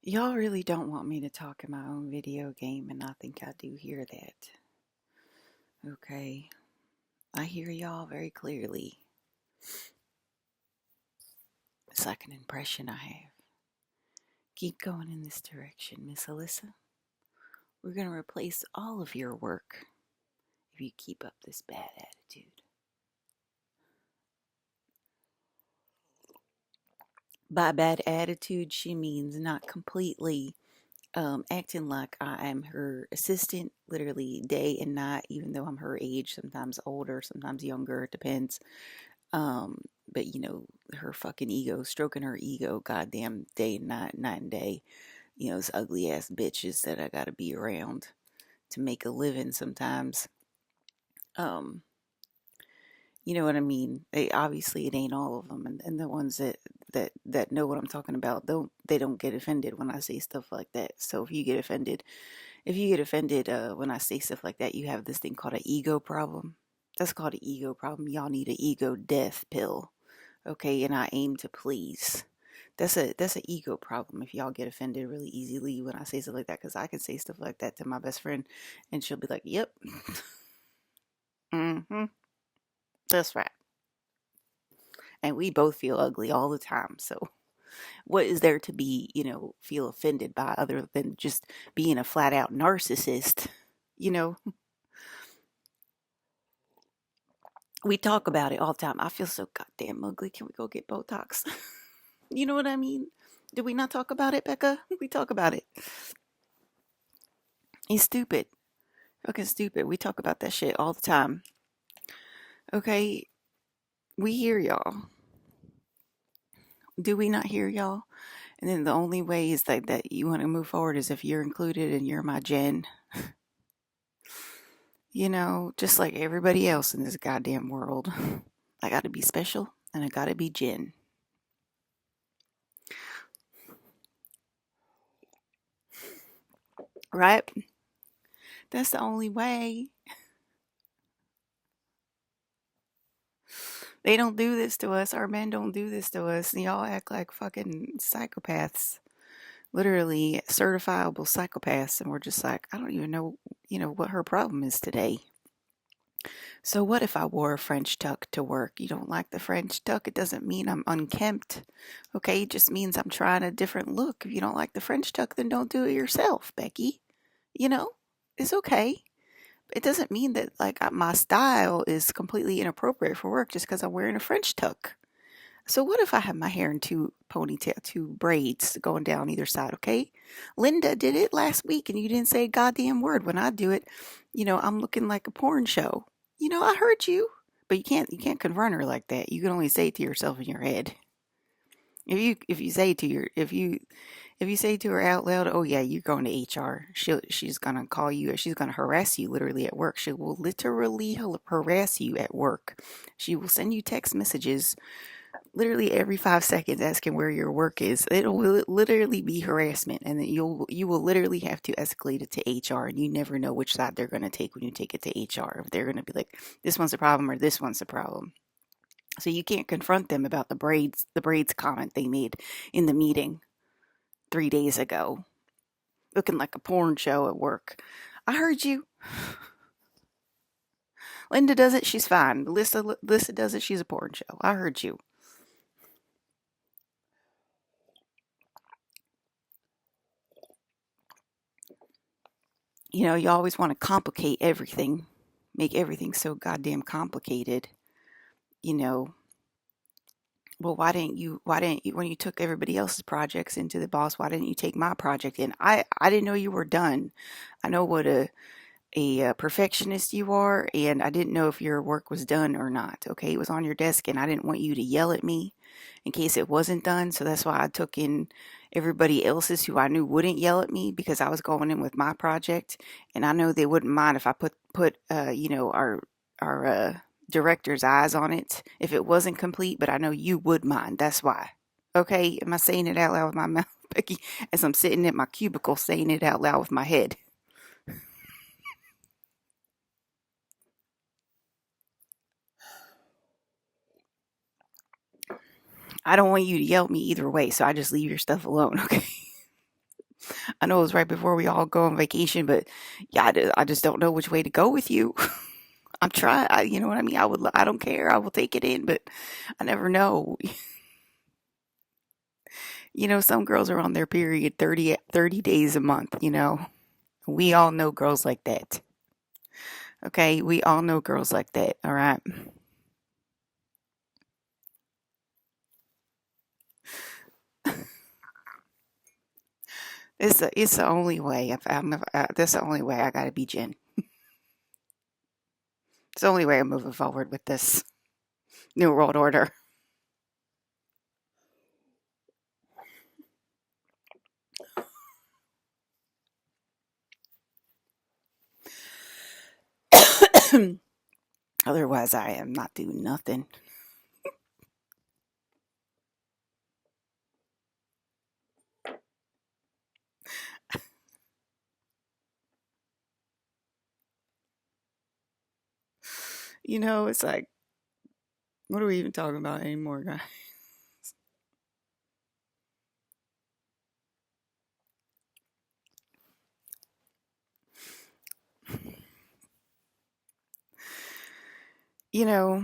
Y'all really don't want me to talk in my own video game, and I think I do hear that. Okay, I hear y'all very clearly. It's like an impression I have. Keep going in this direction, Miss Alyssa. We're going to replace all of your work if you keep up this bad attitude. By bad attitude, she means not completely acting like I am her assistant, literally day and night, even though I'm her age, sometimes older, sometimes younger, it depends. Um, but her fucking ego, stroking her ego, goddamn day and night, night and day. Those ugly ass bitches that I gotta be around to make a living sometimes. Um, you know what I mean? Obviously it ain't all of them, and the ones that know what I'm talking about don't get offended when I say stuff like that. So if you get offended when I say stuff like that, you have this thing called an ego problem. That's called an ego problem. Y'all need an ego death pill. Okay, and I aim to please. That's an ego problem if y'all get offended really easily when I say stuff like that, because I can say stuff like that to my best friend and she'll be like, yep. Mm-hmm. That's right. And we both feel ugly all the time. So what is there to be, feel offended by other than just being a flat out narcissist? You know, we talk about it all the time. I feel so goddamn ugly. Can we go get Botox? You know what I mean? Did we not talk about it, Becca? We talk about it. He's stupid. Fucking stupid. We talk about that shit all the time. Okay, we hear y'all. Do we not hear y'all? And then the only way is that you want to move forward is if you're included and you're my Jen. Just like everybody else in this goddamn world. I gotta be special and I gotta be Jen. Right? That's the only way. They don't do this to us. Our men don't do this to us. Y'all act like fucking psychopaths. Literally certifiable psychopaths. And we're just like, I don't even know, what her problem is today. So what if I wore a French tuck to work? You don't like the French tuck? It doesn't mean I'm unkempt. Okay, it just means I'm trying a different look. If you don't like the French tuck, then don't do it yourself, Becky. You know, it's okay. It doesn't mean that like my style is completely inappropriate for work just because I'm wearing a French tuck. So what if I have my hair in two braids going down either side? Okay, Linda did it last week, and you didn't say a goddamn word. When I do it, I'm looking like a porn show. I heard you, but you can't confront her like that. You can only say it to yourself in your head. If you say to your if you say to her out loud, "Oh yeah, you're going to HR," she's gonna call you. She's gonna harass you literally at work. She will literally harass you at work. She will send you text messages literally every 5 seconds asking where your work is. It will literally be harassment, and then you will literally have to escalate it to HR, and you never know which side they're going to take when you take it to HR. If they're going to be like, this one's a problem or this one's a problem. So you can't confront them about the braids comment they made in the meeting 3 days ago, looking like a porn show at work. I heard you. Linda does it, she's fine. Lisa does it, she's a porn show. I heard you. You always want to complicate everything, make everything so goddamn complicated. You know, well, why didn't you, when you took everybody else's projects into the boss, why didn't you take my project in? I didn't know you were done. I know what a perfectionist you are, and I didn't know if your work was done or not. Okay, it was on your desk, and I didn't want you to yell at me in case it wasn't done. So that's why I took in everybody else's who I knew wouldn't yell at me because I was going in with my project, and I know they wouldn't mind if I put our director's eyes on it if it wasn't complete. But I know you would mind. That's why. Okay, am I saying it out loud with my mouth, Becky? As I'm sitting at my cubicle saying it out loud with my head. I don't want you to yell at me either way, so I just leave your stuff alone, okay? I know it was right before we all go on vacation, but yeah, I just don't know which way to go with you. I'm trying, you know what I mean? I don't care. I will take it in, but I never know. You know, some girls are on their period 30 days a month, you know. We all know girls like that. Okay, we all know girls like that, all right? It's the only way. That's the only way I gotta be Jen. It's the only way I'm moving forward with this new world order. Otherwise, I am not doing nothing. You know, it's like, what are we even talking about anymore, guys? You know,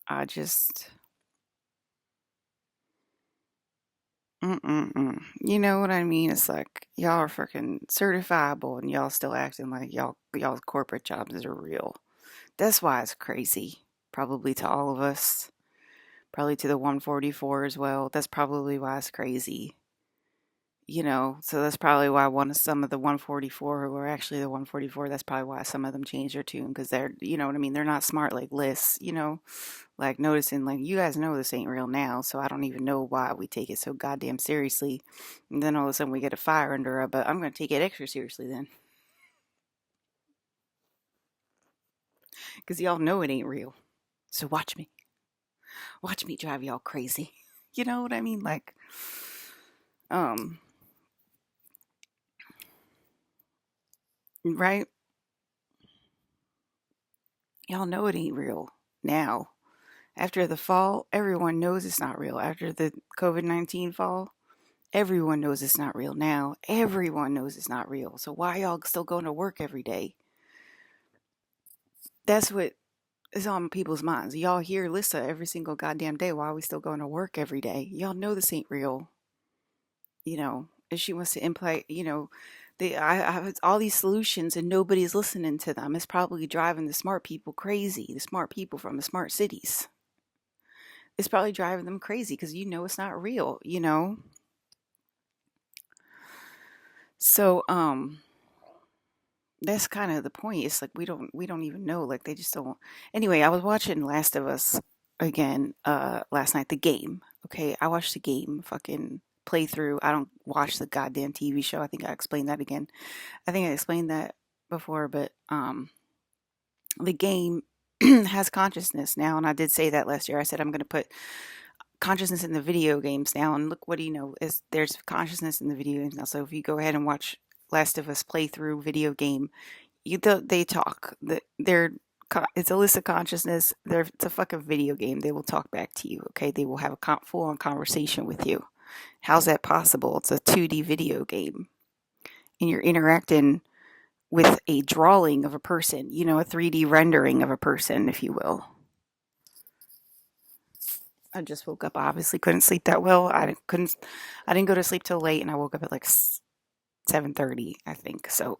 I just, you know what I mean? It's like y'all are freaking certifiable, and y'all still acting like y'all's corporate jobs are real. That's why it's crazy. Probably to all of us. Probably to the 144 as well. That's probably why it's crazy. You know, so that's probably why one of some of the 144 who are actually the 144, that's probably why some of them changed their tune because they're, you know what I mean? They're not smart like lists, you know, like noticing, like, you guys know this ain't real now, so I don't even know why we take it so goddamn seriously. And then all of a sudden we get a fire under it, but I'm going to take it extra seriously then because y'all know it ain't real. So watch me drive y'all crazy. You know what I mean? Like, um, right? Y'all know it ain't real now. After the fall, everyone knows it's not real. After the COVID-19 fall, everyone knows it's not real now. Everyone knows it's not real. So why y'all still going to work every day? That's what is on people's minds. Y'all hear Lissa every single goddamn day. Why are we still going to work every day? Y'all know this ain't real. You know, if she wants to imply, you know, I have all these solutions and nobody's listening to them. It's probably driving the smart people crazy. The smart people from the smart cities. It's probably driving them crazy because you know it's not real. You know. So that's kind of the point. It's like we don't even know. Like they just don't. Anyway, I was watching Last of Us again last night. The game. Okay, I watched the game. Fucking playthrough. I don't watch the goddamn TV show. I think I explained that again. I think I explained that before, but the game has consciousness now, and I did say that last year. I said I'm going to put consciousness in the video games now, and look, what do you know? Is there's consciousness in the video games now? So if you go ahead and watch Last of Us playthrough video game, they talk. They're it's a list of consciousness. It's a fucking video game. They will talk back to you. Okay, they will have a full on conversation with you. How's that possible? It's a 2D video game, and you're interacting with a drawing of a person. You know, a 3D rendering of a person, if you will. I just woke up. I obviously couldn't sleep that well. I didn't go to sleep till late, and I woke up at like 7:30, I think. So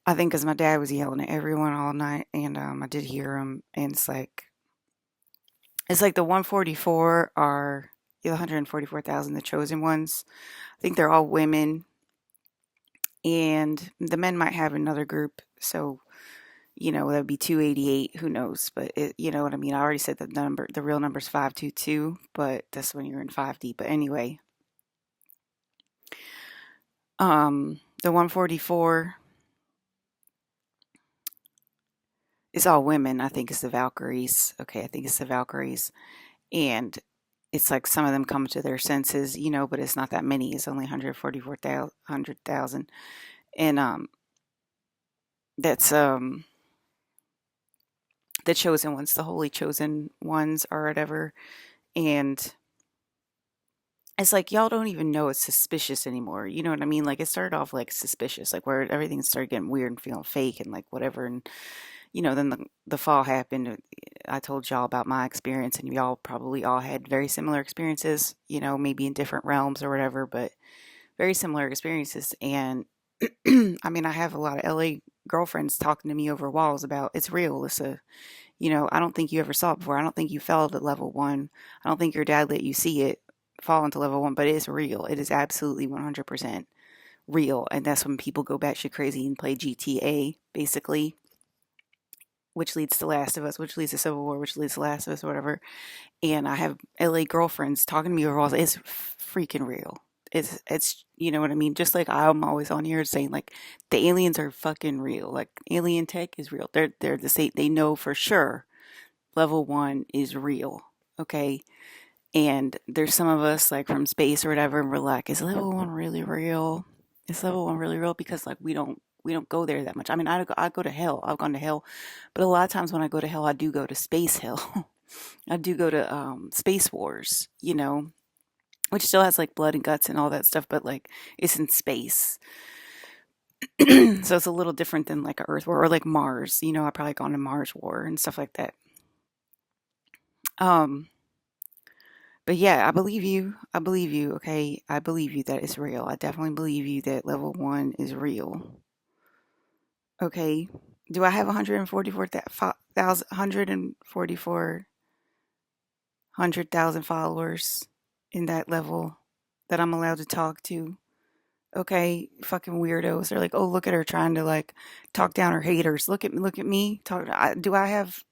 I think because my dad was yelling at everyone all night, and I did hear him, and it's like the 144 are the 144,000, the chosen ones. I think they're all women, and the men might have another group. So you know that'd be 288. Who knows? But you know what I mean. I already said the real number's 522, but that's when you're in 5D. But anyway, the 144 is all women. I think it's the Valkyries. Okay, I think it's the Valkyries. And it's like some of them come to their senses, but it's not that many. It's only 144,000, and that's the chosen ones, the holy chosen ones, or whatever. And it's like y'all don't even know it's suspicious anymore. You know what I mean? Like it started off like suspicious, like where everything started getting weird and feeling fake and like whatever. And then the fall happened. I told y'all about my experience, and y'all probably all had very similar experiences. Maybe in different realms or whatever, but very similar experiences. And I mean, I have a lot of LA girlfriends talking to me over walls about it's real. I don't think you ever saw it before. I don't think you fell to level one. I don't think your dad let you see it fall into level one, but it is real. It is absolutely 100% real. And that's when people go batshit crazy and play GTA, basically, which leads to Last of Us, which leads to Civil War, which leads to Last of Us, or whatever. And I have LA girlfriends talking to me over walls. It's freaking real. It's you know what I mean? Just like I'm always on here saying like the aliens are fucking real. Like alien tech is real. They're the same. They know for sure level one is real. Okay. And there's some of us like from space or whatever, and we're like, is level one really real? Is level one really real? Because like we don't go there that much. I mean, I go to hell. I've gone to hell, but a lot of times when I go to hell, I do go to space hell. I do go to Space Wars, which still has like blood and guts and all that stuff, but like it's in space. So it's a little different than like a Earth War or like Mars. I probably gone to Mars War and stuff like that. Um, but yeah, I believe you. I believe you. Okay, I believe you that it's real. I definitely believe you that level one is real. Okay. Do I have 144,000 followers in that level that I'm allowed to talk to? Okay, fucking weirdos. They're like, oh, look at her trying to like talk down her haters. Look at me. Do I have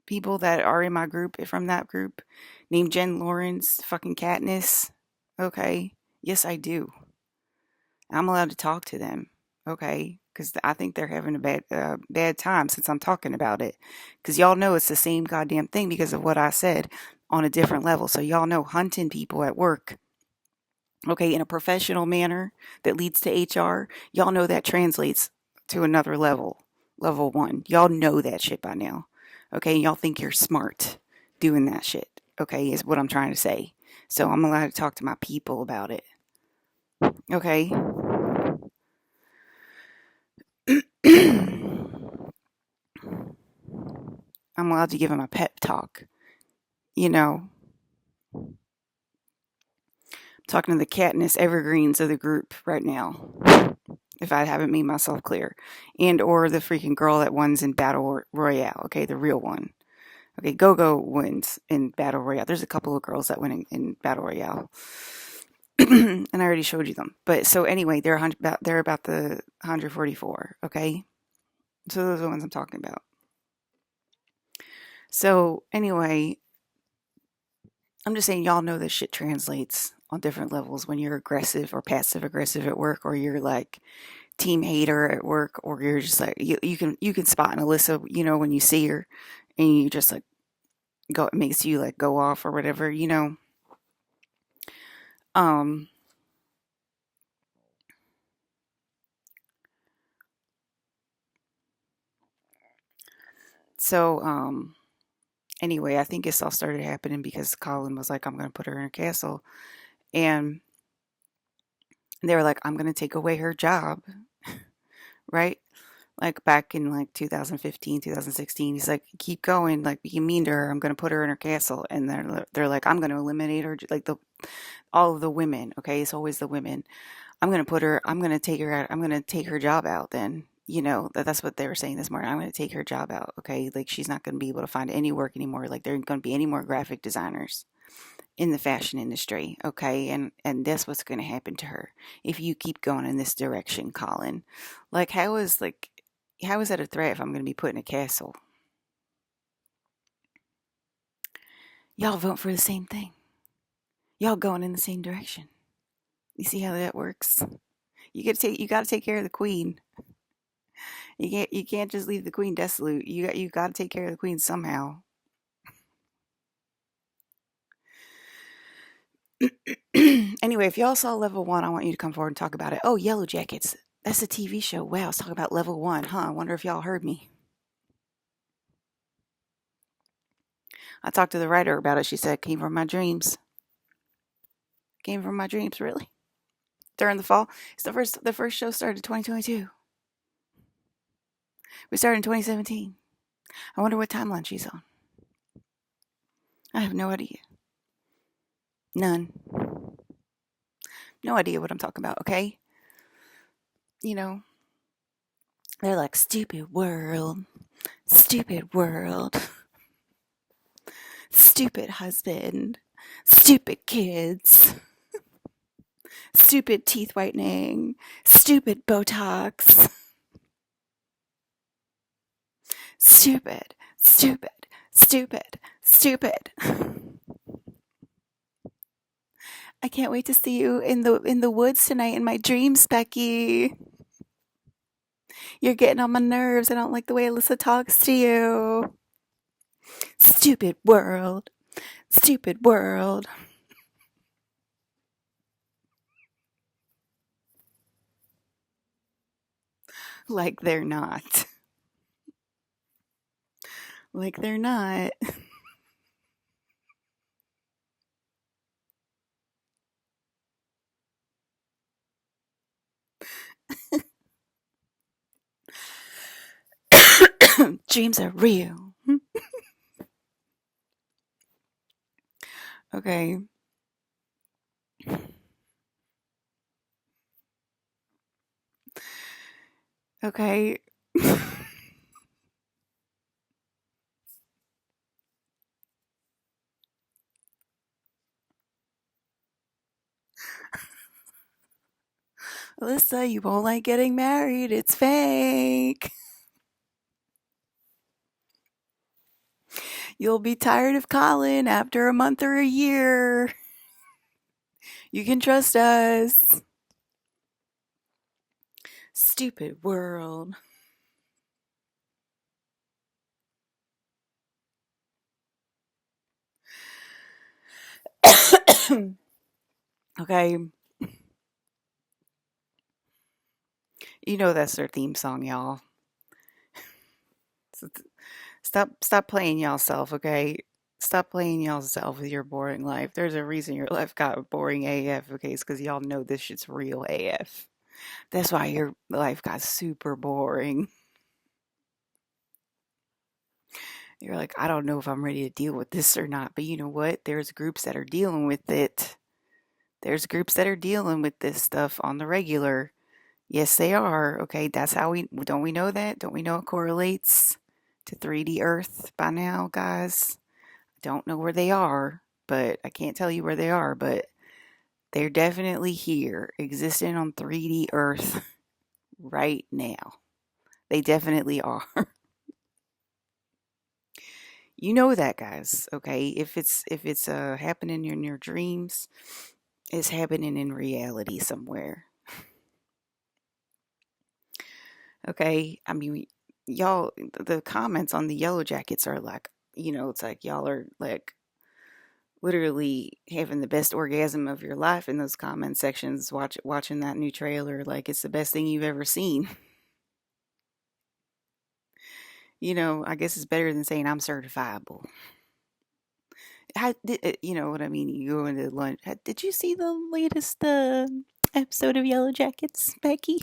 people that are in my group from that group named Jen Lawrence, fucking Katniss? Okay, yes, I do. I'm allowed to talk to them. Okay, because I think they're having a bad time since I'm talking about it. Because y'all know it's the same goddamn thing because of what I said on a different level. So y'all know hunting people at work, okay, in a professional manner that leads to HR, y'all know that translates to another level, level one. Y'all know that shit by now, okay? Y'all think you're smart doing that shit, okay, is what I'm trying to say. So I'm allowed to talk to my people about it, okay? I'm allowed to give them a pep talk, you know, talking to the Katniss Evergreens of the group right now, if I haven't made myself clear, and or the freaking girl that wins in Battle Royale, okay, the real one. Okay, Gogo wins in Battle Royale. There's a couple of girls that win in Battle Royale, and I already showed you them. But so anyway, they're about the 144. Okay, so those are the ones I'm talking about. So anyway, I'm just saying y'all know this shit translates on different levels when you're aggressive or passive aggressive at work, or you're like team hater at work, or you're just like you can spot an Alyssa, when you see her, and you just like go, it makes you like go off or whatever. Um, so anyway, I think this all started happening because Colin was like, I'm gonna put her in a castle, and they were like, I'm gonna take away her job, right? Like back in like 2015, 2016, he's like, keep going, like being mean to her. I'm gonna put her in her castle, and they're like, I'm gonna eliminate her, like the all of the women. Okay, it's always the women. I'm gonna take her out. I'm gonna take her job out. Then that's what they were saying this morning. I'm gonna take her job out. Okay, like she's not gonna be able to find any work anymore. Like there aren't gonna be any more graphic designers in the fashion industry. Okay, and that's what's gonna happen to her if you keep going in this direction, Colin. Like how is that a threat if I'm gonna be put in a castle? Y'all vote for the same thing. Y'all going in the same direction. You see how that works? You gotta take care of the queen. You can't just leave the queen desolate. You got to take care of the queen somehow. Anyway, if y'all saw Level 1, I want you to come forward and talk about it. Oh, Yellow Jackets. That's a TV show. Wow, I was talking about Level 1, huh? I wonder if y'all heard me. I talked to the writer about it. She said, came from my dreams. Came from my dreams, really? During the fall? It's the first show started in 2022. We started in 2017. I wonder what timeline she's on. I have no idea. None. No idea what I'm talking about, okay? You know, they're like, stupid world, stupid husband, stupid kids, stupid teeth whitening, stupid Botox, stupid, stupid, stupid, stupid. I can't wait to see you in the woods tonight in my dreams, Becky. You're getting on my nerves. I don't like the way Alyssa talks to you. Stupid world. Stupid world. Like they're not. Like they're not. Dreams are real. Okay. Okay. Alyssa, you won't like getting married. It's fake. You'll be tired of Colin after a month or a year. You can trust us. Stupid world. Okay. You know that's their theme song, y'all. Stop playing y'all self, okay? Stop playing y'all self with your boring life. There's a reason your life got boring AF, okay? It's because y'all know this shit's real AF. That's why your life got super boring. You're like, I don't know if I'm ready to deal with this or not. But you know what? There's groups that are dealing with it. There's groups that are dealing with this stuff on the regular. Yes, they are. Okay, that's how don't we know that? Don't we know it correlates to 3D Earth by now, guys? Don't know where they are, but I can't tell you where they are, but they're definitely here, existing on 3D Earth right now. They definitely are. You know that, guys, okay? If it's happening in your dreams, it's happening in reality somewhere. Okay? I mean, y'all, the comments on the Yellow Jackets are like, it's like y'all are like literally having the best orgasm of your life in those comment sections watching that new trailer like it's the best thing you've ever seen. I guess it's better than saying I'm certifiable. You know what I mean? You go into lunch. Did you see the latest episode of Yellow Jackets, Becky?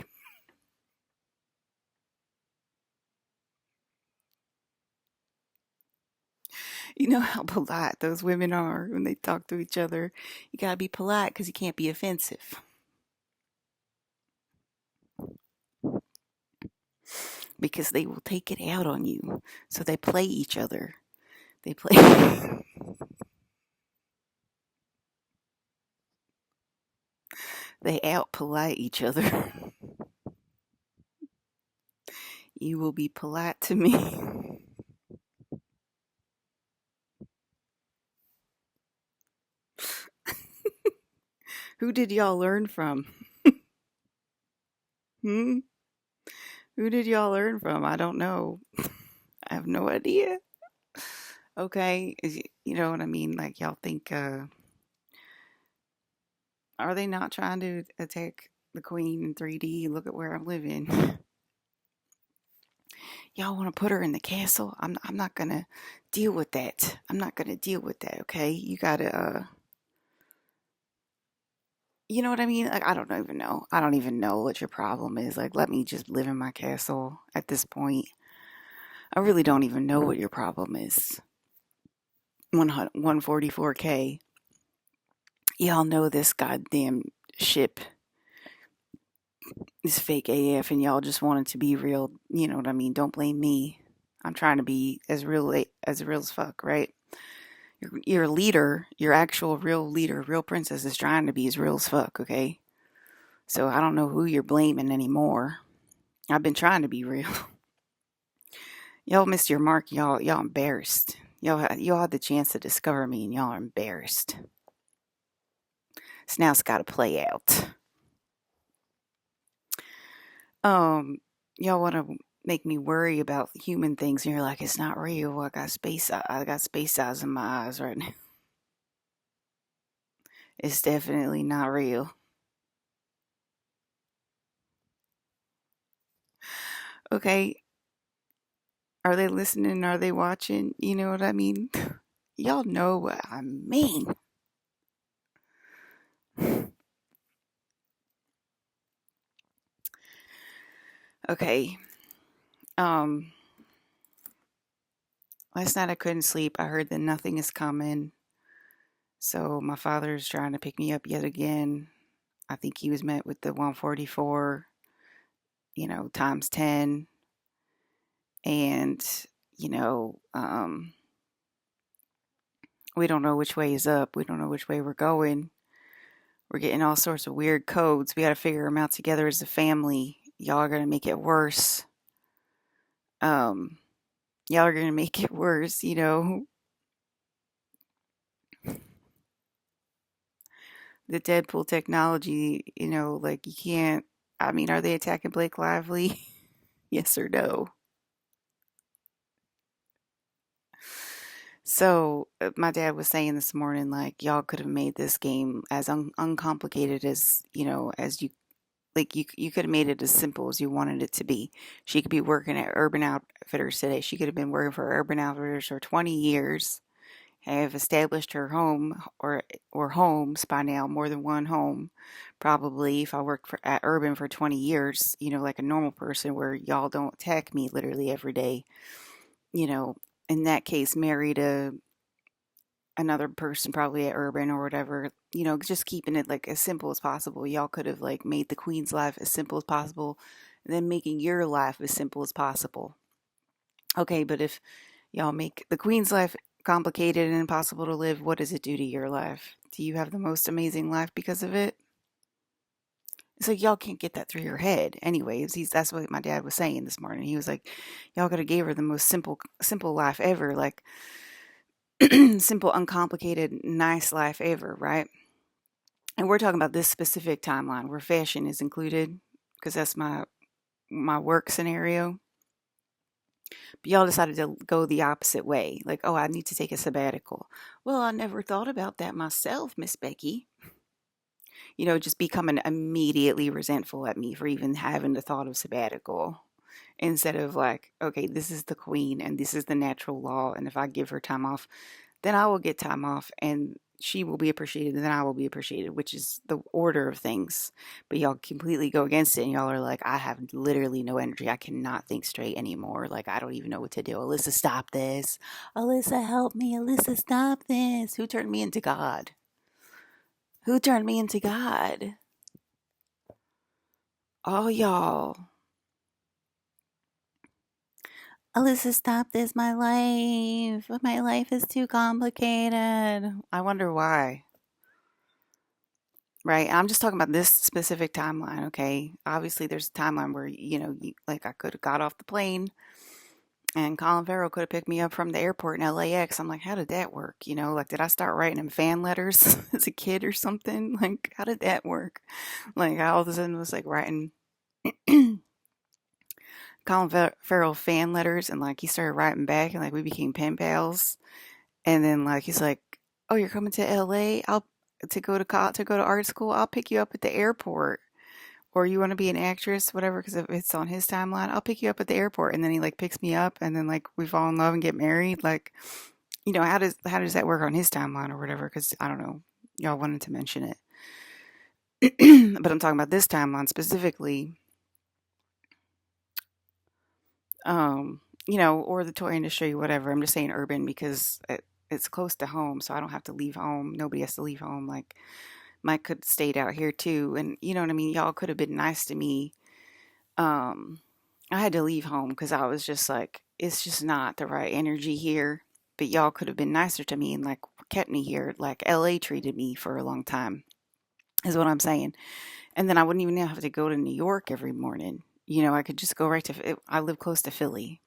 You know how polite those women are when they talk to each other. You gotta be polite because you can't be offensive. Because they will take it out on you. So they play each other. They play. They out polite each other. You will be polite to me. Who did y'all learn from? Hmm? Who did y'all learn from? I don't know. I have no idea. Okay, you know what I mean? Like y'all think Are they not trying to attack the queen in 3D? Look at where I'm living. Y'all want to put her in the castle? I'm not gonna deal with that. I'm not gonna deal with that. Okay, you gotta you know what I mean? Like I don't even know. I don't even know what your problem is. Like let me just live in my castle at this point. I really don't even know what your problem is. 144K. Y'all know this goddamn ship is fake AF and y'all just want it to be real. You know what I mean? Don't blame me. I'm trying to be as real as fuck, right? Your leader, your actual real leader, real princess is trying to be as real as fuck, okay? So I don't know who you're blaming anymore. I've been trying to be real. Y'all missed your mark. Y'all embarrassed. Y'all had the chance to discover me, and y'all are embarrassed. So now it's got to play out. Y'all want to make me worry about human things, and you're like, it's not real. I got space eyes in my eyes right now. It's definitely not real. Okay, are they listening? Are they watching? You know what I mean? Y'all know what I mean. Okay. Um, Last night I couldn't sleep. I heard that nothing is coming. So my father's trying to pick me up yet again. I think he was met with the 144, times 10. And, you know, we don't know which way is up. We don't know which way we're going. We're getting all sorts of weird codes. We got to figure them out together as a family. Y'all are going to make it worse. Um, y'all are going to make it worse, The Deadpool technology, like you can't. I mean, are they attacking Blake Lively? Yes or no? So, my dad was saying this morning, like, y'all could have made this game as uncomplicated as, as you like you could have made it as simple as you wanted it to be. She could be working at Urban Outfitters today. She could have been working for Urban Outfitters for 20 years, have established her home or homes by now, more than one home. Probably if I worked for at Urban for 20 years, like a normal person where y'all don't attack me literally every day, you know, in that case married another person probably at Urban or whatever, just keeping it like as simple as possible. Y'all could have like made the queen's life as simple as possible, and then making your life as simple as possible. Okay, but if y'all make the queen's life complicated and impossible to live, what does it do to your life? Do you have the most amazing life because of it? It's like y'all can't get that through your head. Anyways, that's what my dad was saying this morning. He was like, y'all could have gave her the most simple life ever, like simple, uncomplicated, nice life ever, right? And we're talking about this specific timeline where fashion is included because that's my work scenario. But y'all decided to go the opposite way. Like, oh, I need to take a sabbatical. Well, I never thought about that myself, Miss Becky. Just becoming immediately resentful at me for even having the thought of sabbatical. Instead of like, okay, this is the queen and this is the natural law. And if I give her time off, then I will get time off and she will be appreciated and then I will be appreciated, which is the order of things. But y'all completely go against it and y'all are like, I have literally no energy. I cannot think straight anymore. Like, I don't even know what to do. Alyssa, stop this. Alyssa, help me. Alyssa, stop this. Who turned me into God? Who turned me into God? Oh, y'all. Alyssa, stop this. My life. My life is too complicated. I wonder why. Right. I'm just talking about this specific timeline, okay? Obviously, there's a timeline where, like I could have got off the plane and Colin Farrell could have picked me up from the airport in LAX. I'm like, how did that work? Like, did I start writing him fan letters as a kid or something? Like, how did that work? Like, I all of a sudden was like writing Colin Farrell fan letters and like he started writing back and like we became pen pals. And then like he's like, oh, you're coming to LA? to go to art school, I'll pick you up at the airport. Or you want to be an actress, whatever, because if it's on his timeline, I'll pick you up at the airport. And then he like picks me up, and then like we fall in love and get married. Like, how does that work on his timeline or whatever? Because I don't know, y'all wanted to mention it, but I'm talking about this timeline specifically. Or the toy industry, whatever. I'm just saying urban because it's close to home, so I don't have to leave home. Nobody has to leave home. Like Mike could have stayed out here too, and you know what I mean. Y'all could have been nice to me. Um, I had to leave home because I was just like, it's just not the right energy here. But y'all could have been nicer to me and like kept me here, like LA treated me for a long time, is what I'm saying. And then I wouldn't even have to go to New York every morning. I could just go right to. I live close to Philly.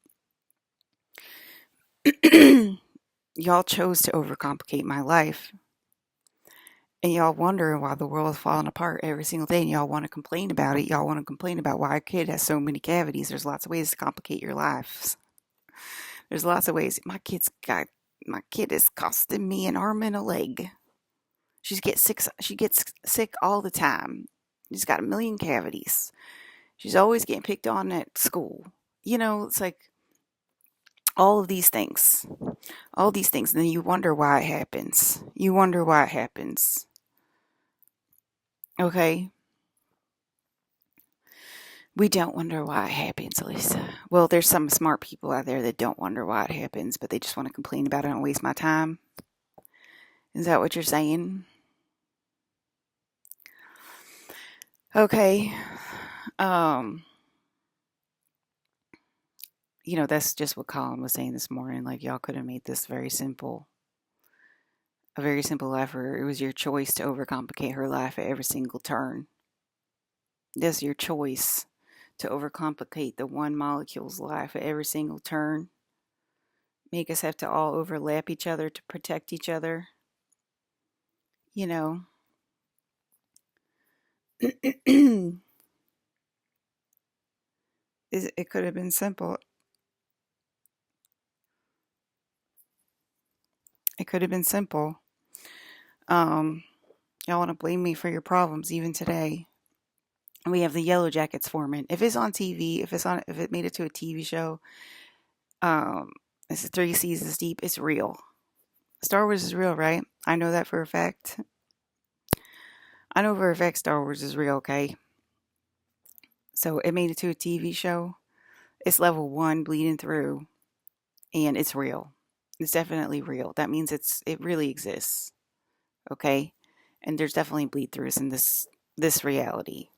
Y'all chose to overcomplicate my life, and y'all wonder why the world is falling apart every single day, and y'all want to complain about it. Y'all want to complain about why a kid has so many cavities. There's lots of ways to complicate your lives. There's lots of ways. My kid is costing me an arm and a leg. She gets sick all the time. She's got a million cavities. She's always getting picked on at school. It's like all of these things. All these things. And then you wonder why it happens. You wonder why it happens. Okay? We don't wonder why it happens, Lisa. Well, there's some smart people out there that don't wonder why it happens, but they just want to complain about it and waste my time. Is that what you're saying? Okay. Um, that's just what Colin was saying this morning. Like, y'all could have made this very simple. A very simple life for her. It was your choice to overcomplicate her life at every single turn. That's your choice to overcomplicate the one molecule's life at every single turn. Make us have to all overlap each other to protect each other. You know. It could have been simple. It could have been simple. Y'all want to blame me for your problems even today. We have the Yellow Jackets forming. If it's on TV, if it made it to a TV show, it's 3 seasons deep. It's real. Star Wars is real, right? I know that for a fact. I know for a fact Star Wars is real. Okay, so it made it to a TV show. It's level 1 bleeding through, and it's real. It's definitely real. That means it really exists. Okay, and there's definitely bleed throughs in this reality,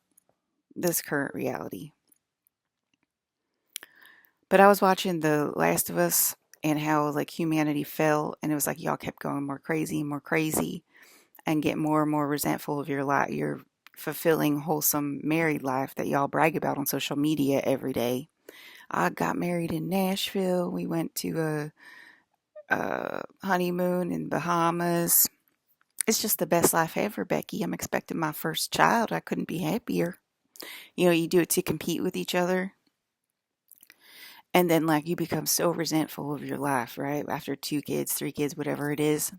this current reality. But I was watching The Last of Us and how like humanity fell, and it was like y'all kept going more crazy, and get more and more resentful of your life, your fulfilling, wholesome married life that y'all brag about on social media every day. I got married in Nashville. We went to a honeymoon in Bahamas. It's just the best life ever, Becky. I'm expecting my first child. I couldn't be happier. You do it to compete with each other. And then, like, you become so resentful of your life, right? After 2 kids, 3 kids, whatever it is,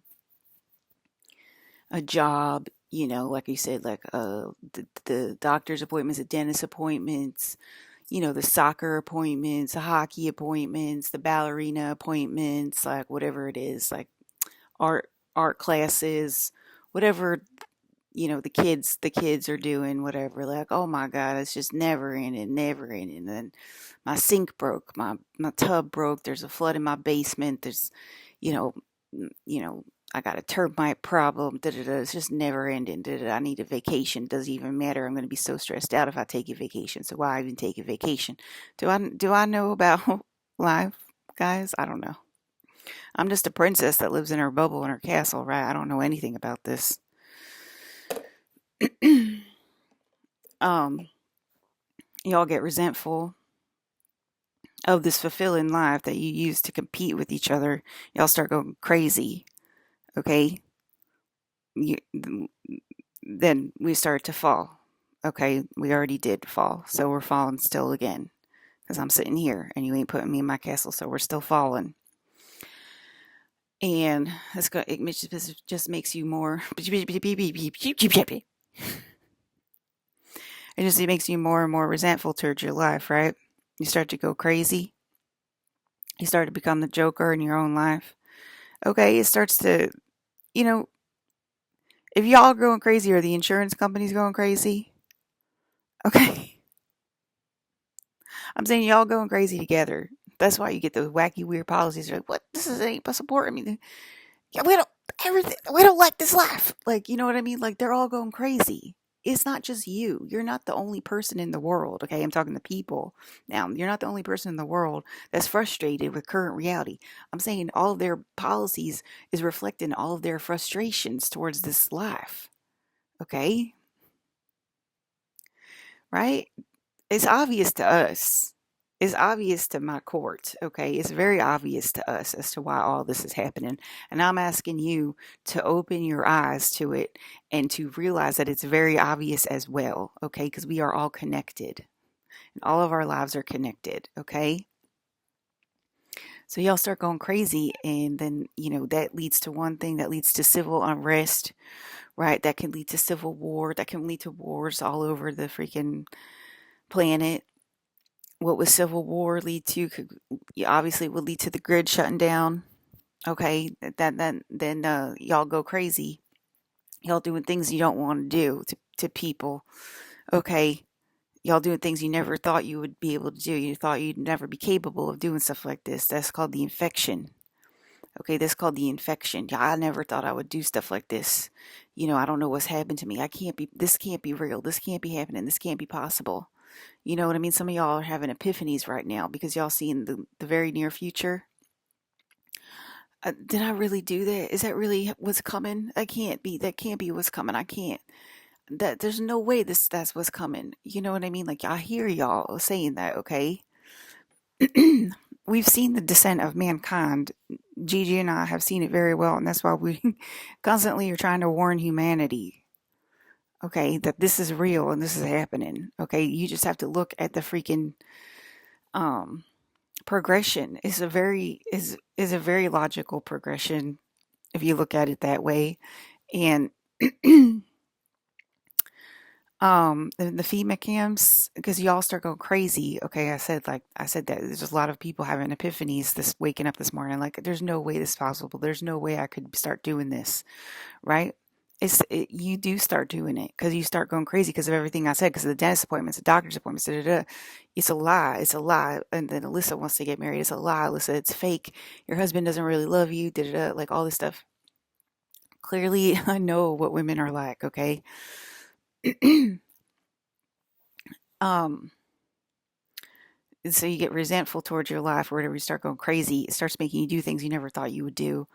a job, like you said, like the doctor's appointments, the dentist appointments, the soccer appointments, the hockey appointments, the ballerina appointments, like whatever it is, like art classes, whatever the kids are doing, whatever. Like, oh my God, it's just never ending, never ending. And then my sink broke, my tub broke. There's a flood in my basement. There's, you know, you know, I got a termite problem. Da, da, da. It's just never ending. Da, da, da. I need a vacation. Doesn't even matter. I'm going to be so stressed out if I take a vacation. So why even take a vacation? Do I know about life, guys? I don't know. I'm just a princess that lives in her bubble in her castle, right? I don't know anything about this. um, Y'all get resentful of this fulfilling life that you use to compete with each other. Y'all start going crazy. Okay, you, then we start to fall. Okay, we already did fall, so we're falling still again. Because I'm sitting here and you ain't putting me in my castle, so we're still falling. And just makes you more. It just makes you more and more resentful towards your life, right? You start to go crazy. You start to become the Joker in your own life. Okay, it starts to, you know, if y'all going crazy or the insurance company's going crazy, okay, I'm saying y'all going crazy together. That's why you get those wacky, weird policies. You're like, what? This is ain't support me. Yeah, we don't like this life. Like, you know what I mean? Like, they're all going crazy. It's not just you. You're not the only person in the world. Okay, I'm talking to people now. You're not the only person in the world that's frustrated with current reality. I'm saying all of their policies is reflecting all of their frustrations towards this life. Okay, right? It's obvious to us. It's obvious to my court, okay? It's very obvious to us as to why all this is happening. And I'm asking you to open your eyes to it and to realize that it's very obvious as well, okay? Because we are all connected. And all of our lives are connected, okay? So y'all start going crazy, and then, that leads to one thing that leads to civil unrest, right? That can lead to civil war, that can lead to wars all over the freaking planet. What would civil war lead to? Obviously, would lead to the grid shutting down. Okay, then y'all go crazy. Y'all doing things you don't want to do to people. Okay, y'all doing things you never thought you would be able to do. You thought you'd never be capable of doing stuff like this. That's called the infection. Okay, that's called the infection. Yeah, I never thought I would do stuff like this. I don't know what's happened to me. This can't be real. This can't be happening. This can't be possible. You know what I mean? Some of y'all are having epiphanies right now because y'all see in the very near future. Did I really do that? Is that really what's coming? That can't be what's coming. I can't. There's no way that's what's coming. You know what I mean? Like, I hear y'all saying that, okay? We've seen the descent of mankind. Gigi and I have seen it very well, and that's why we constantly are trying to warn humanity, okay, that this is real and this is happening. Okay, you just have to look at the freaking um progression. Is a very logical progression if you look at it that way. And the FEMA camps, because y'all start going crazy. Okay, I said that there's a lot of people having epiphanies this waking up this morning. Like, there's no way this is possible. There's no way I could start doing this, right? You do start doing it because you start going crazy because of everything I said, because of the dentist appointments, the doctor's appointments, da, da, da. It's a lie. It's a lie. And then Alyssa wants to get married. It's a lie, Alyssa. It's fake. Your husband doesn't really love you, da, da, da. Like, all this stuff. Clearly, I know what women are like, okay? um, and so you get resentful towards your life or whatever, you start going crazy. It starts making you do things you never thought you would do.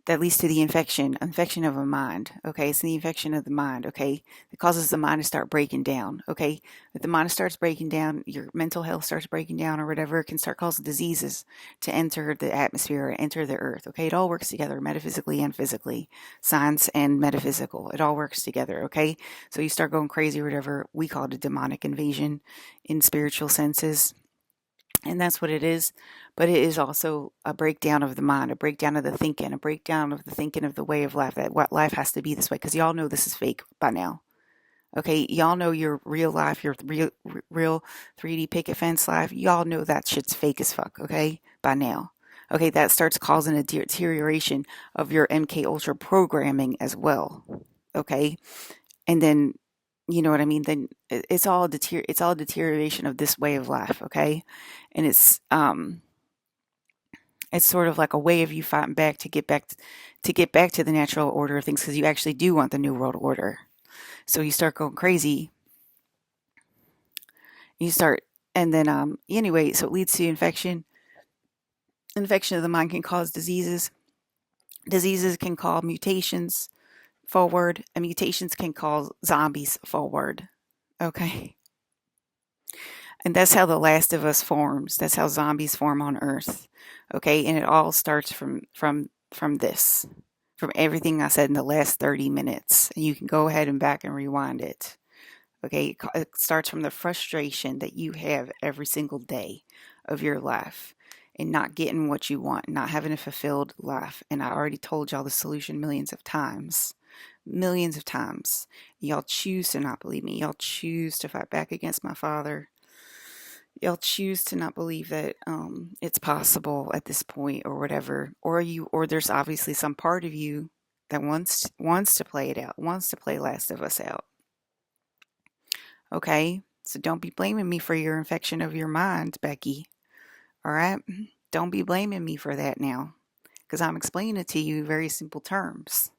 That leads to the infection of a mind. Okay, it's the infection of the mind. Okay, it causes the mind to start breaking down. Okay, if the mind starts breaking down, your mental health starts breaking down, or whatever, it can start causing diseases to enter the atmosphere, or enter the earth. Okay, it all works together, metaphysically and physically, science and metaphysical. It all works together. Okay, so you start going crazy, or whatever. We call it a demonic invasion in spiritual senses. And that's what it is. But it is also a breakdown of the mind, a breakdown of the thinking, a breakdown of the thinking of the way of life, that what life has to be this way. Because y'all know this is fake by now. Okay, y'all know your real life, your real 3D picket fence life. Y'all know that shit's fake as fuck. Okay, by now. Okay, that starts causing a deterioration of your MK Ultra programming as well. Okay, and then you know what I mean. Then it's all it's all deterioration of this way of life. Okay, and it's sort of like a way of you fighting back to get back to the natural order of things, because you actually do want the new world order. So you start going crazy. You start, and then anyway, so it leads to infection. Infection of the mind can cause diseases. Diseases can cause mutations forward, and mutations can cause zombies forward. Okay. And that's how The Last of Us forms. That's how zombies form on Earth. Okay, and it all starts from this, from everything I said in the last 30 minutes. And you can go ahead and back and rewind it. Okay, it starts from the frustration that you have every single day of your life. and not getting what you want, not having a fulfilled life. And I already told y'all the solution millions of times. Millions of times. Y'all choose to not believe me. Y'all choose to fight back against my father. Y'all choose to not believe that it's possible at this point or whatever. Or there's obviously some part of you that wants to play it out, wants to play Last of Us out. Okay? So don't be blaming me for your infection of your mind, Becky. All right? Don't be blaming me for that now, because I'm explaining it to you in very simple terms.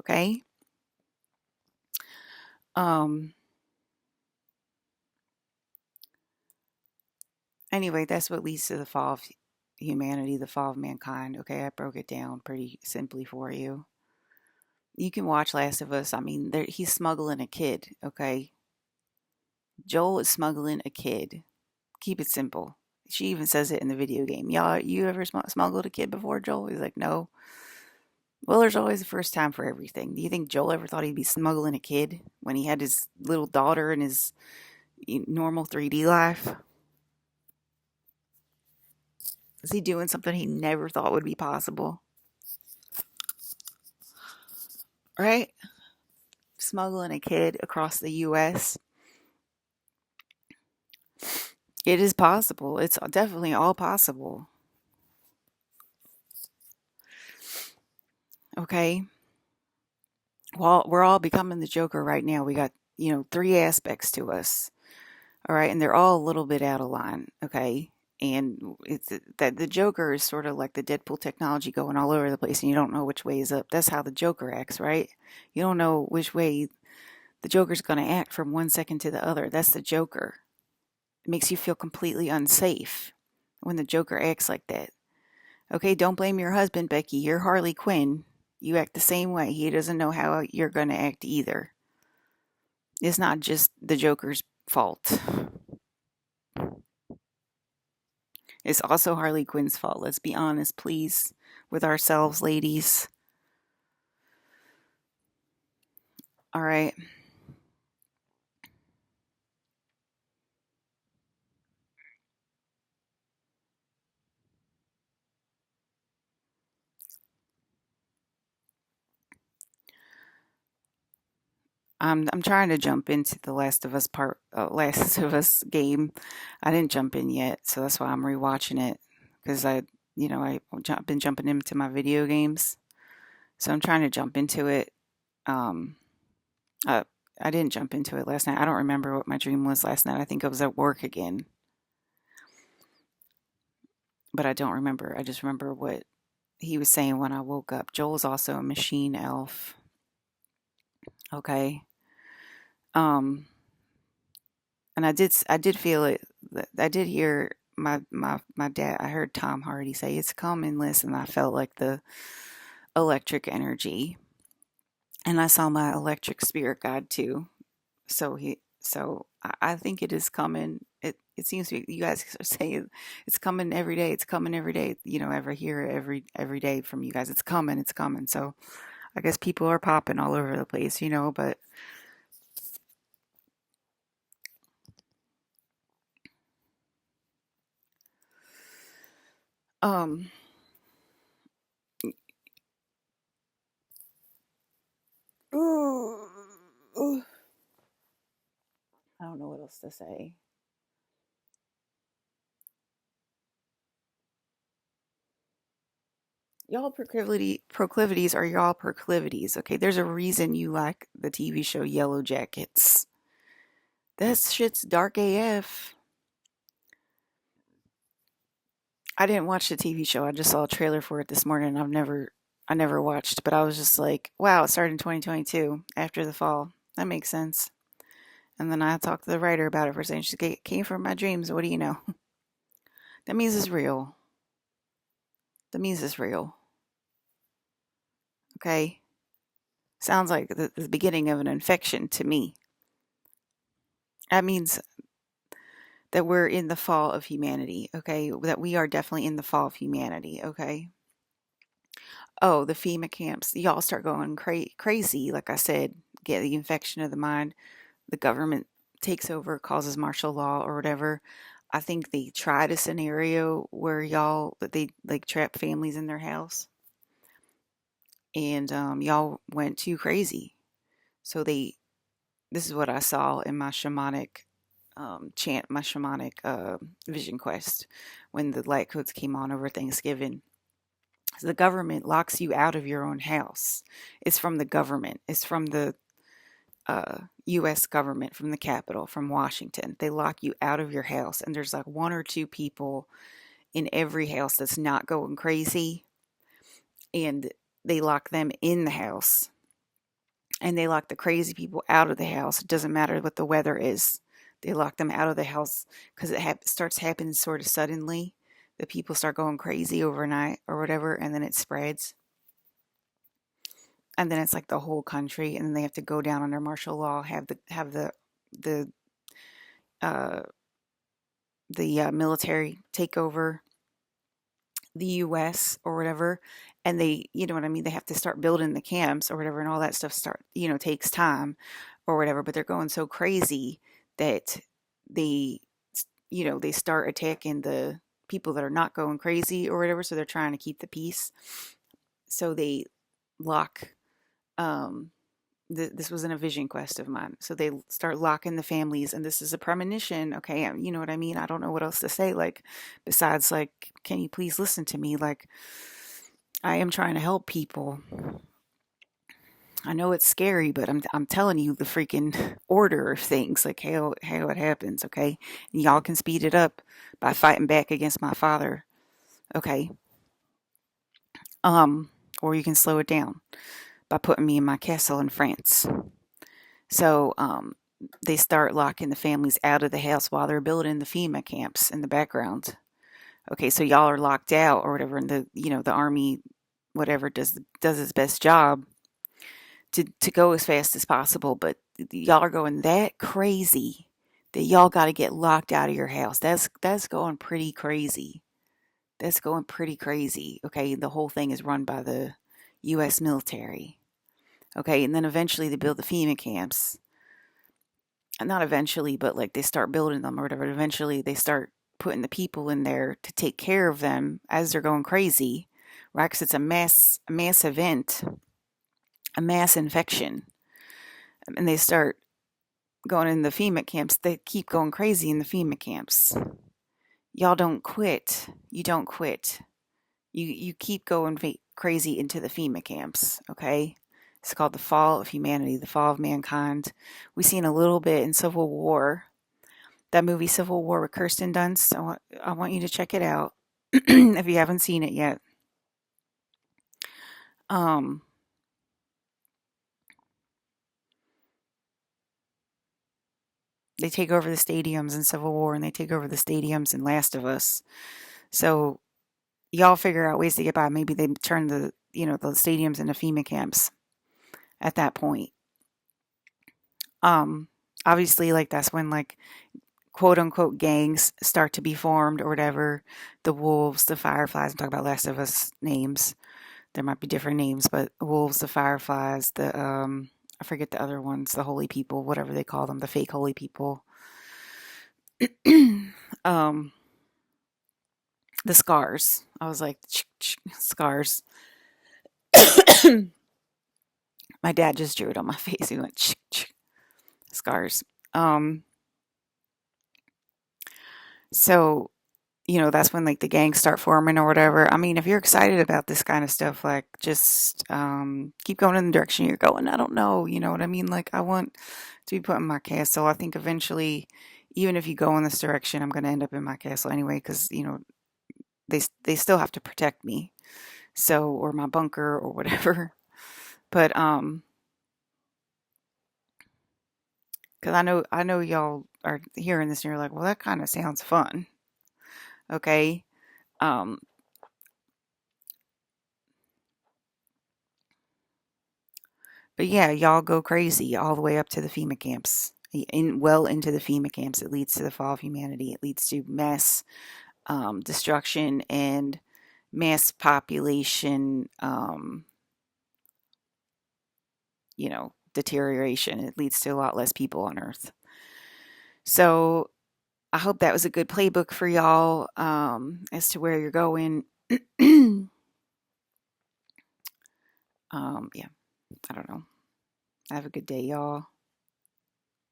Okay? Anyway, that's what leads to the fall of humanity, the fall of mankind. Okay, I broke it down pretty simply for you. You can watch Last of Us. I mean, he's smuggling a kid. Okay, Joel is smuggling a kid. Keep it simple. She even says it in the video game. Y'all, you ever smuggled a kid before, Joel? He's like, no. Well, there's always a first time for everything. Do you think Joel ever thought he'd be smuggling a kid when he had his little daughter in his normal 3D life? Is he doing something he never thought would be possible? Right? Smuggling a kid across the U.S. It is possible. It's definitely all possible. Okay? Well, we're all becoming the Joker right now. We got, 3 aspects to us. All right? And they're all a little bit out of line. Okay? And it's that the Joker is sort of like the Deadpool technology going all over the place and you don't know which way is up. That's how the Joker acts, right? You don't know which way the Joker's going to act from one second to the other. That's the Joker. It makes you feel completely unsafe when the Joker acts like that. Okay, don't blame your husband, Becky. You're Harley Quinn. You act the same way. He doesn't know how you're going to act either. It's not just the Joker's fault. It's also Harley Quinn's fault. Let's be honest, please, with ourselves, ladies. All right. I'm trying to jump into the Last of Us Last of Us game. I didn't jump in yet, so that's why I'm rewatching it because I've been jumping into my video games, so I'm trying to jump into it. Um, I I didn't jump into it last night. I don't remember what my dream was last night. I think I was at work again, but I don't remember. I just remember what he was saying when I woke up. Joel's also a machine elf. Okay. Um, and I did feel it. I did hear my dad. I heard Tom Hardy say it's come and listen. I felt like the electric energy, and I saw my electric spirit guide too. So I think it is coming. It seems to be, you guys are saying it's coming every day. It's coming every day. Ever hear it every day from you guys. It's coming. It's coming. So I guess people are popping all over the place. But um. I don't know what else to say. Y'all proclivities are y'all proclivities. Okay, there's a reason you like the TV show Yellow Jackets. That shit's dark AF. I didn't watch the TV show. I just saw a trailer for it this morning. I never watched, but I was just like, wow, it started in 2022 after the fall. That makes sense. And then I talked to the writer about it for saying she came from my dreams. What do you know? That means it's real. That means it's real. Okay? Sounds like the beginning of an infection to me. That means that we're in the fall of humanity, okay? That we are definitely in the fall of humanity, okay? Oh, the FEMA camps. Y'all start going crazy, like I said, get the infection of the mind. The government takes over, causes martial law or whatever. I think they tried a scenario where y'all, that they like trap families in their house, and y'all went too crazy. So this is what I saw in my shamanic my shamanic vision quest when the light codes came on over Thanksgiving. So the government locks you out of your own house. It's from the government. It's from the U.S. government, from the Capitol, from Washington. They lock you out of your house, and there's like one or two people in every house that's not going crazy, and they lock them in the house, and they lock the crazy people out of the house. It doesn't matter what the weather is. They lock them out of the house because starts happening sort of suddenly. The people start going crazy overnight or whatever, and then it spreads. And then it's like the whole country, and then they have to go down under martial law, have the uh, military take over the U.S. or whatever, and they, you know what I mean, they have to start building the camps or whatever, and all that stuff takes time or whatever. But they're going so crazy that they, they start attacking the people that are not going crazy or whatever. So they're trying to keep the peace. So they lock. This was in a vision quest of mine. So they start locking the families, and this is a premonition. Okay, you know what I mean? I don't know what else to say, like, besides, like, can you please listen to me? Like, I am trying to help people. I know it's scary, but I'm telling you the freaking order of things, like how it happens, okay? And y'all can speed it up by fighting back against my father, okay? Or you can slow it down by putting me in my castle in France. So they start locking the families out of the house while they're building the FEMA camps in the background. Okay, so y'all are locked out or whatever, and the army, whatever, does its best job to go as fast as possible, but y'all are going that crazy that y'all got to get locked out of your house. That's going pretty crazy. That's going pretty crazy. Okay, the whole thing is run by the U.S. military. Okay, and then eventually they build the FEMA camps. Not eventually, but like they start building them or whatever. Eventually they start putting the people in there to take care of them as they're going crazy, right? Because it's a mass event, a mass infection. And they start going in the FEMA camps. They keep going crazy in the FEMA camps. Y'all don't quit. You don't quit. You keep going crazy into the FEMA camps, okay? It's called The Fall of Humanity, The Fall of Mankind. We've seen a little bit in Civil War. That movie Civil War with Kirsten Dunst. I want you to check it out if you haven't seen it yet. They take over the stadiums in Civil War, and they take over the stadiums in Last of Us. So y'all figure out ways to get by. Maybe they turn the stadiums into FEMA camps at that point. Obviously, like, that's when, like, quote unquote gangs start to be formed or whatever. The wolves, the fireflies. I'm talking about Last of Us names. There might be different names, but wolves, the fireflies, the I forget the other ones, the holy people, whatever they call them, the fake holy people. The scars. I was like, scars. My dad just drew it on my face. He went, scars. So, that's when, like, the gangs start forming or whatever. I mean, if you're excited about this kind of stuff, like, just keep going in the direction you're going. I don't know, you know what I mean? Like, I want to be put in my castle. I think eventually, even if you go in this direction, I'm going to end up in my castle anyway, because, they still have to protect me. So, or my bunker or whatever. But because I know y'all are hearing this and you're like, well, that kind of sounds fun. Okay. Um, but yeah, y'all go crazy all the way up to the FEMA camps. Into the FEMA camps. It leads to the fall of humanity. It leads to mass destruction and mass population, deterioration. It leads to a lot less people on Earth. So I hope that was a good playbook for y'all as to where you're going. Yeah, I don't know. Have a good day, y'all.